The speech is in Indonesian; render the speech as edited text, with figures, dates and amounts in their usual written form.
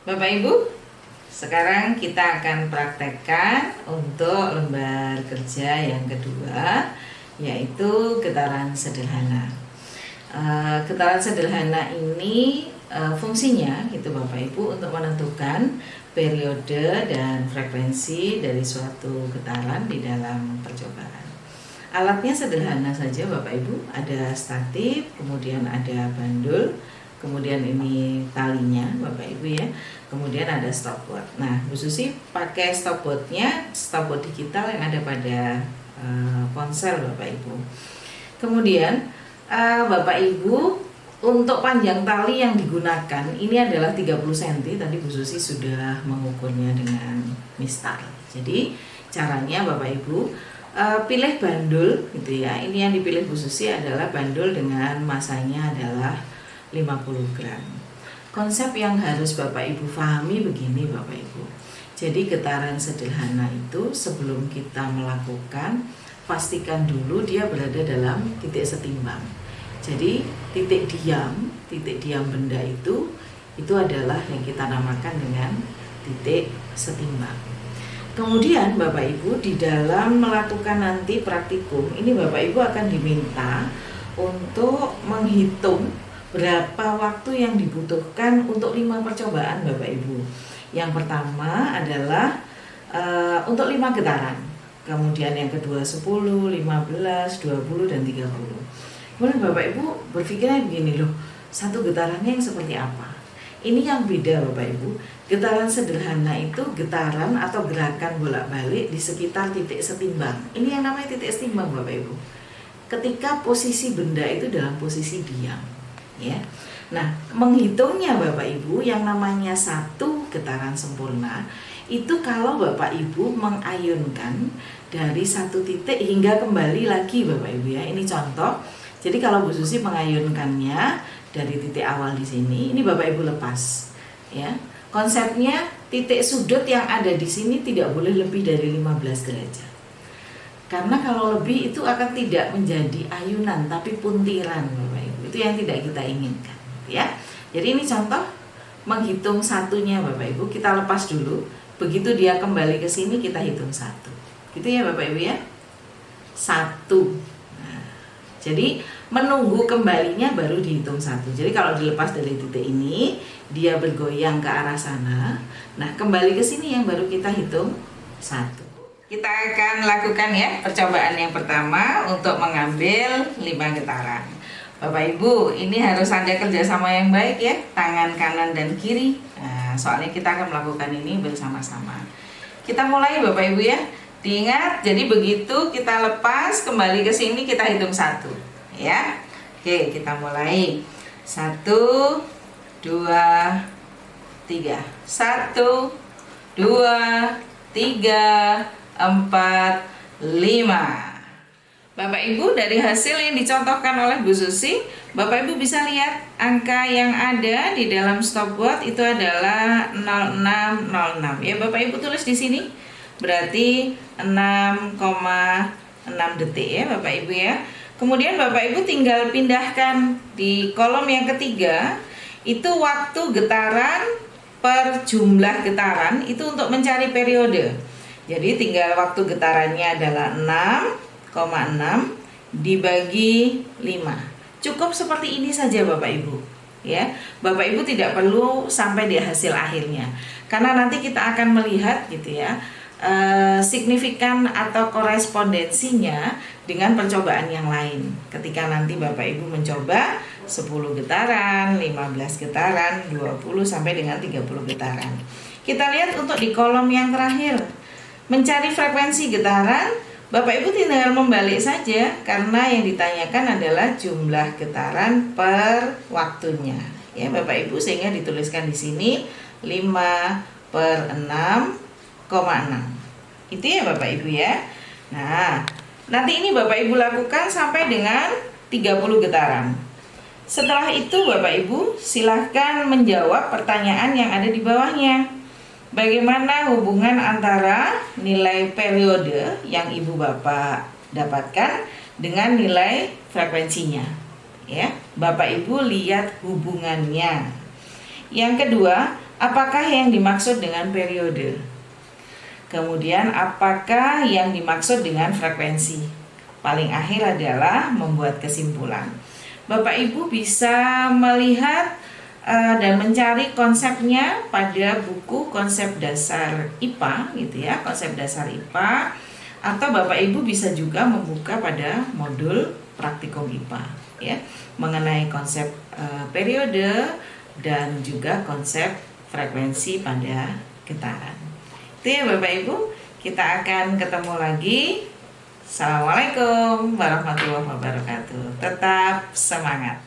Bapak Ibu, sekarang kita akan praktekkan untuk lembar kerja yang kedua, yaitu getaran sederhana. Getaran sederhana ini fungsinya gitu Bapak Ibu untuk menentukan periode dan frekuensi dari suatu getaran di dalam percobaan. Alatnya sederhana saja Bapak Ibu, ada statif, kemudian ada bandul, kemudian ini talinya Bapak Ibu ya, kemudian ada stopwatch. Nah, Bu Susi pakai stopwatchnya, stopwatch digital yang ada pada ponsel Bapak Ibu. Kemudian Bapak Ibu, untuk panjang tali yang digunakan ini adalah 30 cm. Tadi Bu Susi sudah mengukurnya dengan mistar. Jadi caranya Bapak Ibu pilih bandul gitu ya. Ini yang dipilih Bu Susi adalah bandul dengan masanya adalah 50 gram. Konsep yang harus Bapak Ibu pahami begini Bapak Ibu. Jadi getaran sederhana itu sebelum kita melakukan, pastikan dulu dia berada dalam titik setimbang. Jadi titik diam benda itu adalah yang kita namakan dengan titik setimbang. Kemudian Bapak Ibu di dalam melakukan nanti praktikum, ini Bapak Ibu akan diminta untuk menghitung berapa waktu yang dibutuhkan untuk 5 percobaan Bapak Ibu. Yang pertama adalah untuk 5 getaran. Kemudian yang kedua 10, 15, 20, dan 30. Kemudian Bapak Ibu berpikirnya begini loh, satu getarannya yang seperti apa? Ini yang beda Bapak Ibu. Getaran sederhana itu getaran atau gerakan bolak-balik di sekitar titik setimbang. Ini yang namanya titik setimbang Bapak Ibu. Ketika posisi benda itu dalam posisi diam, ya. Nah, menghitungnya Bapak Ibu yang namanya satu getaran sempurna itu kalau Bapak Ibu mengayunkan dari satu titik hingga kembali lagi Bapak Ibu ya. Ini contoh. Jadi kalau Bu Susi mengayunkannya dari titik awal di sini, ini Bapak Ibu lepas, ya. Konsepnya titik sudut yang ada di sini tidak boleh lebih dari 15 derajat. Karena kalau lebih itu akan tidak menjadi ayunan tapi puntiran Bapak Ibu. Itu yang tidak kita inginkan, ya. Jadi ini contoh menghitung satunya Bapak Ibu, kita lepas dulu. Begitu dia kembali ke sini kita hitung satu. Gitu ya Bapak Ibu ya. Satu. Nah, jadi menunggu kembalinya baru dihitung satu. Jadi kalau dilepas dari titik ini, dia bergoyang ke arah sana. Nah, kembali ke sini yang baru kita hitung satu. Kita akan lakukan ya percobaan yang pertama untuk mengambil 5 getaran. Bapak Ibu, ini harus ada kerjasama yang baik ya, tangan kanan dan kiri. Nah, soalnya kita akan melakukan ini bersama-sama. Kita mulai Bapak Ibu ya. Diingat, jadi begitu kita lepas kembali ke sini kita hitung satu. Ya, oke, kita mulai 1, 2, 3. 1, 2, 3, 4, 5. Bapak Ibu, dari hasil yang dicontohkan oleh Bu Susi, Bapak Ibu bisa lihat angka yang ada di dalam stopwatch itu adalah 0606. Ya, Bapak Ibu tulis di sini. Berarti 6,6 detik ya Bapak Ibu ya. Kemudian Bapak Ibu tinggal pindahkan di kolom yang ketiga, itu waktu getaran per jumlah getaran itu untuk mencari periode. Jadi tinggal waktu getarannya adalah 6,6 dibagi 5. Cukup seperti ini saja Bapak Ibu. Ya, Bapak Ibu tidak perlu sampai di hasil akhirnya. Karena nanti kita akan melihat gitu ya, signifikan atau korespondensinya dengan percobaan yang lain. Ketika nanti Bapak Ibu mencoba 10 getaran, 15 getaran, 20 sampai dengan 30 getaran. Kita lihat untuk di kolom yang terakhir. Mencari frekuensi getaran, Bapak Ibu tinggal membalik saja karena yang ditanyakan adalah jumlah getaran per waktunya. Ya, Bapak Ibu, sehingga dituliskan di sini 5/6,6. Itu ya Bapak Ibu ya. Nah, nanti ini Bapak Ibu lakukan sampai dengan 30 getaran. Setelah itu Bapak Ibu silahkan menjawab pertanyaan yang ada di bawahnya. Bagaimana hubungan antara nilai periode yang Ibu Bapak dapatkan dengan nilai frekuensinya? Ya, Bapak Ibu lihat hubungannya. Yang kedua, Apakah yang dimaksud dengan periode? Kemudian apakah yang dimaksud dengan frekuensi? Paling akhir adalah membuat kesimpulan. Bapak Ibu bisa melihat dan mencari konsepnya pada buku konsep dasar IPA gitu ya, konsep dasar IPA, atau Bapak Ibu bisa juga membuka pada modul praktikum IPA ya, mengenai konsep periode dan juga konsep frekuensi pada getaran. Itu ya Bapak Ibu, kita akan ketemu lagi. Assalamualaikum warahmatullahi wabarakatuh. Tetap semangat.